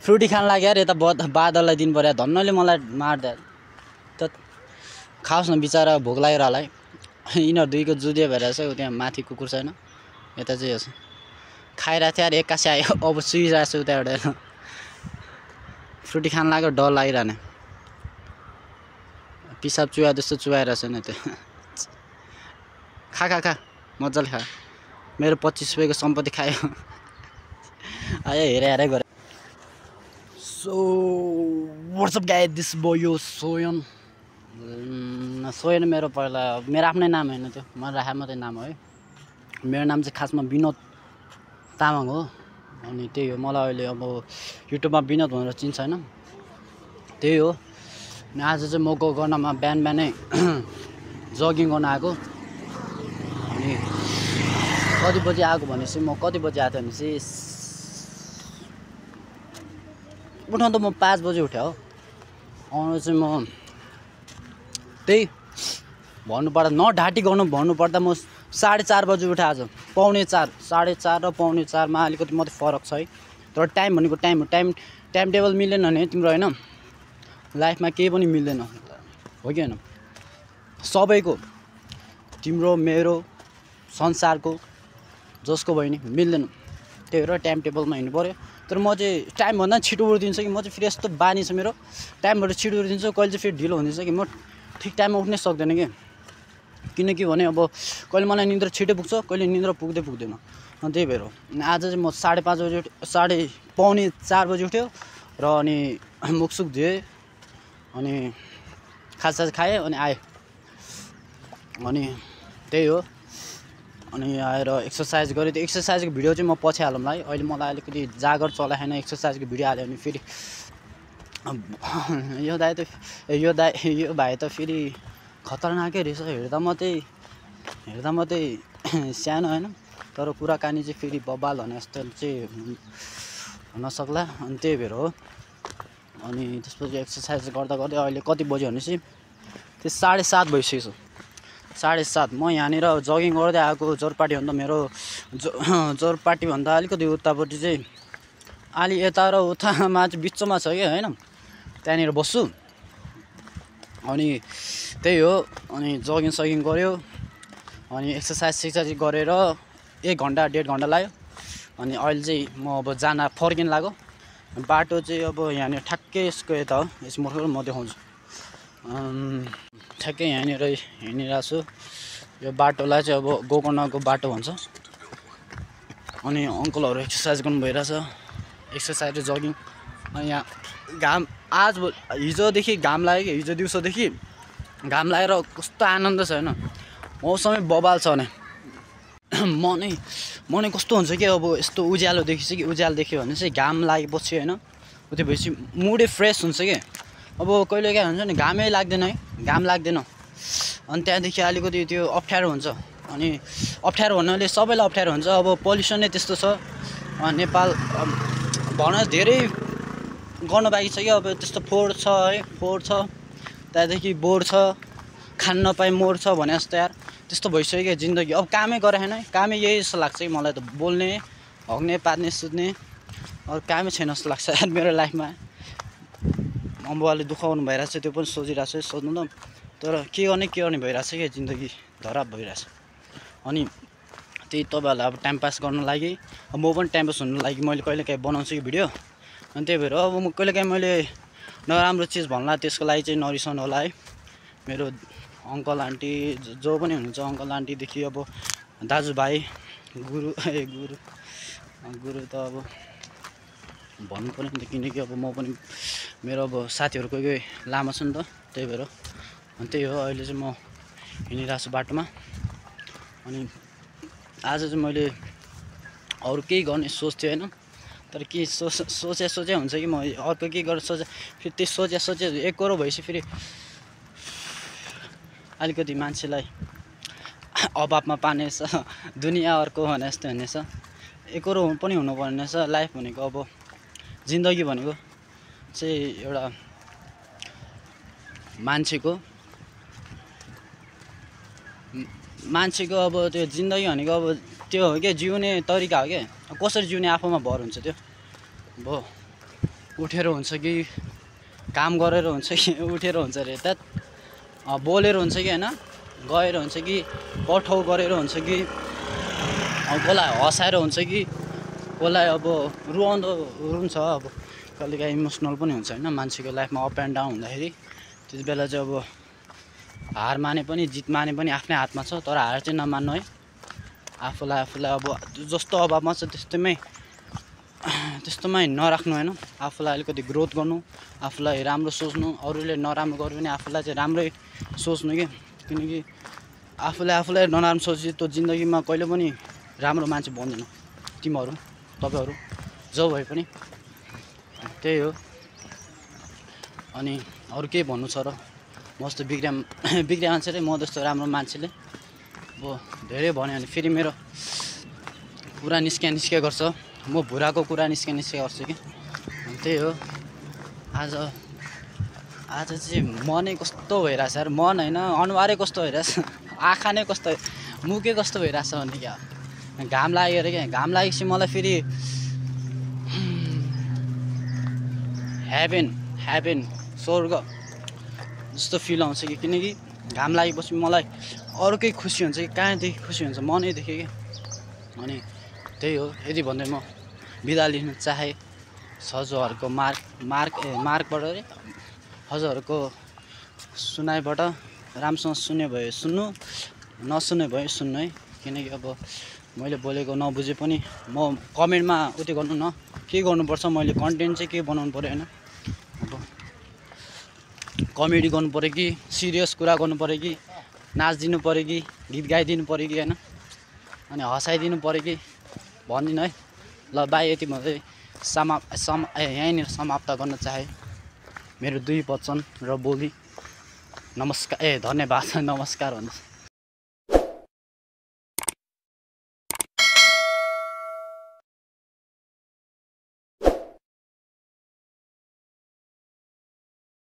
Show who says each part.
Speaker 1: फ्रुटी खान लाग्यो यार यता बादललाई दिन पर्यो धन्नले मलाई मार्दा त खाओस् न बिचारा भोक लागेर होला है यिनीहरू दुईको जुदियो भइरहेछ त्यहाँ माथि कुकुर छैन यता चाहिँ हेर्छ खाइरहेको थियो यार एक्कासी आयो अब सुइरहेको छु उता एउटा फ्रुटी खान लाग्यो डर लागिरहने पिसाब चुहा जस्तो चुहाइरहेछ नि त्यो खा मजाले खा मेरो 25 रुपैयाँको सम्पत्ति खायो आयो हेरे गरे so what's up guys this boy यो सोयन मेरो पहिला मेरो आफ्नै नाम हैन त्यो मैले राखे मात्रै नाम हो है मेरो नाम चाहिँ खासमा विनोद तामाङ हो अनि त्यही हो मलाई अहिले अब युट्युबमा विनोद भनेर चिन्छ हैन त्यही हो अनि आज चाहिँ म गर्नमा बिहानै जगिङ गर्न आएको अनि कति बजी आएको भनेपछि म कति बजी आएको भनेपछि उठाउँ त म 5 बजी उठ्यो हो आउनु चाहिँ म त्यही भन्नुपर्दा नढाँटी गर्नु भन्नुपर्दा म 4:30 बजी उठे आज 3:45 4:30 र 3:45 मा अलिकति मात्रै फरक छ है तर टाइम भनेको टाइम टेबल मिलेन भने तिम्रो हैन लाइफमा केही पनि मिल्दैन हो कि हैन सबैको तिम्रो मेरो संसारको जसको भयो नि मिल्दैन त्यही भएर टाइम टेबलमा हिँड्नु पर्यो तर म चाहिँ टाइम भन्दा छिटो उठिदिन्छु कि म चाहिँ फेरि यस्तो बानी छ मेरो टाइमबाट छिटो उठिदिन्छु कहिले चाहिँ फेरि ढिलो हुँदैछ कि म ठिक टाइममा उठ्नै सक्दैन कि किनकि भने अब कहिले मलाई निन्द्रा छिटो पुग्छ कहिले निन्द्रा पुग्दैन अनि त्यही भएर आज चाहिँ म 5:30 बजी 4:45 बजी उठ्यो र अनि मुखसुख धोएँ अनि खाजा खाएँ अनि आएँ अनि त्यही हो अनि आएर एक्सरसाइज गरेँ त्यो एक्सरसाइजको भिडियो चाहिँ म पछि हालौँला है अहिले मलाई अलिकति जागर चलाएन एक्सरसाइजको भिडियो हाल्यो भने फेरि यो भाइ त फेरि खतरनाकै रहेछ हेर्दा मात्रै सानो हैन तर कुराकानी चाहिँ फेरि बबाल भने जस्तो चाहिँ हुन सक्ला अनि त्यही भएर हो अनि त्यसपछि एक्सरसाइज गर्दा अहिले कति बज्यो भनेपछि त्यो 7:30 भइसक्यो 7:30 म यहाँनिर जगिङ गर्दै आएको जोरपाटी भन्दा मेरो जोरपाटी भन्दा अलिकति उतापट्टि चाहिँ अलि यता र उतामा चाहिँ बिचमा छ कि हैन त्यहाँनिर बस्छु अनि त्यही हो अनि जगिङ गर्यो अनि एक्सरसाइज गरेर 1 घण्टा 1.5 घण्टा लाग्यो अनि अहिले चाहिँ म अब जान फर्किन लाग्यो बाटो चाहिँ अब यहाँनिर ठ्याक्कै यसको यता हो यसमा म देखाउँछु ठ्याक्कै यहाँनिर हिँडिरहेको छु यो बाटोलाई चाहिँ अब गोकर्णको बाटो भन्छ अनि अङ्कलहरू एक्सरसाइज गर्नु भइरहेछ एक्सरसाइज र जगिङ अनि यहाँ घाम हिजोदेखि घाम लाग्यो कि हिजो दिउँसोदेखि घाम लागेर कस्तो आनन्द छ हैन मौसमै बबाल छ भने मनै कस्तो हुन्छ कि अब यस्तो उज्यालो देखिन्छ कि उज्यालो देख्यो भने चाहिँ घाम लागेपछि हैन त्यो भएपछि मुडै फ्रेस हुन्छ कि अब कहिले के हुन्छ नि घामै लाग्दैन है घाम लाग्दैन अनि त्यहाँदेखि अलिकति त्यो अप्ठ्यारो हुन्छ अनि अप्ठ्यारो भन्नाले सबैलाई अप्ठ्यारो हुन्छ अब पल्युसन नै त्यस्तो छ नेपाल भन धेरै गर्न बाँकी छ कि अब त्यस्तो फोहोर छ है फोहोर छ त्यहाँदेखि बोर छ खान नपाए मोर छ भने जस्तो यार त्यस्तो भइसक्यो कि जिन्दगी अब कामै गरेन है कामै यही जस्तो लाग्छ कि मलाई त बोल्ने हग्ने पार्ने सुत्ने अरू कामै छैन जस्तो लाग्छ यार मेरो लाइफमा अम्बुवाले दुखाउनु भइरहेछ त्यो पनि सोचिरहेको छु सोध्नु त तर के गर्ने भइरहेछ कि जिन्दगी धराप भइरहेछ अनि त्यही तपाईँहरूलाई अब टाइम पास गर्न लागि अब म पनि टाइम पास हुनु लागि मैले कहिलेकाहीँ बनाउँछु कि भिडियो अनि त्यही भएर अब म कहिलेकाहीँ मैले नराम्रो चिज भन्ला त्यसको लागि चाहिँ नरिसाउनु होला है मेरो अङ्कल आन्टी जो पनि हुनुहुन्छ अङ्कल आन्टीदेखि अब दाजुभाइ गुरु त अब भन्नु पर्यो नि त किनकि अब म पनि मेरो अब साथीहरू कोही लामो छ नि त त्यही भएर अनि त्यही हो अहिले चाहिँ म हिँडिरहेको छु बाटोमा अनि आज चाहिँ मैले अरू केही गर्ने सोच्थेँ होइन तर के सोचे हुन्छ कि म अर्को के गरेर सोचेँ फेरि त्यो सोचे एक करोड भएपछि फेरि अलिकति मान्छेलाई अभावमा पार्नेछ दुनियाँ अर्को भने जस्तो हुनेछ एक करोड पनि हुनुपर्ने रहेछ लाइफ भनेको अब जिन्दगी भनेको चाहिँ एउटा मान्छेको अब त्यो जिन्दगी भनेको अब त्यो हो क्या जिउने तरिका हो क्या कसरी जिउने आफूमा भर हुन्छ त्यो भयो उठेर हुन्छ कि काम गरेर हुन्छ कि उठेर हुन्छ अरे त बोलेर हुन्छ कि होइन गएर हुन्छ कि पठाउ गरेर हुन्छ कि कसलाई हँसाएर हुन्छ कि कसलाई अब रुन्छ अब कहिलेकाहीँ इमोसनल पनि हुन्छ होइन मान्छेको लाइफमा अप एन्ड डाउन हुँदाखेरि त्यति बेला चाहिँ अब हार माने पनि जित माने पनि आफ्नै हातमा छ तर हार चाहिँ नमान्नु है आफूलाई अब जस्तो अभावमा छ त्यस्तोमै नराख्नु होइन आफूलाई अलिकति ग्रोथ गर्नु आफूलाई राम्रो सोच्नु अरूले नराम्रो गर्यो भने आफूलाई चाहिँ राम्रै सोच्नु किनकि आफूलाई नराम्रो सोचे त्यो जिन्दगीमा कहिले पनि राम्रो मान्छे बन्दैन तपाईँहरू जो भए पनि त्यही हो अनि अरू के भन्नु छ र म जस्तो बिग्रिया मान्छे र म जस्तो राम्रो मान्छेले अब धेरै भन्यो भने फेरि मेरो कुरा निस्किया गर्छ म भुराको कुरा निस्किया गर्छु कि त्यही हो आज चाहिँ मनै कस्तो भइरहेछ यार मन होइन अनुहारै कस्तो भइरहेछ आँखा नै कस्तो मुखै कस्तो भइरहेछ भने क्या घाम लाग्यो अरे क्या घाम लागेपछि मलाई फेरि हेभेन स्वर्ग जस्तो फिल आउँछ कि किनकि घाम लागेपछि मलाई अर्कै खुसी हुन्छ कि कहाँदेखि खुसी हुन्छ मनैदेखि कि अनि त्यही हो यदि भन्दै म बिदा लिन चाहे हजुरहरूको मार्कबाट अरे हजुरहरूको सुनाइबाट राम्रोसँग सुन्ने भयो सुन्नु नसुन्ने भयो सुन्नु है किनकि अब मैले बोलेको नबुझे पनि म कमेन्टमा उयो गर्नु न के गर्नुपर्छ मैले कन्टेन्ट चाहिँ के बनाउनु पऱ्यो होइन अब कमेडी गर्नु पऱ्यो कि सिरियस कुरा गर्नु पऱ्यो कि नाचिदिनु पऱ्यो कि गीत गाइदिनु पऱ्यो कि होइन अनि हँसाइदिनु पऱ्यो कि भन्दिनँ है ल बाई यति भन्दै यहीँनिर समाप्त गर्न चाहे मेरो 2 वचन र बोली नमस्कार धन्यवाद नमस्कार भन्नुहोस्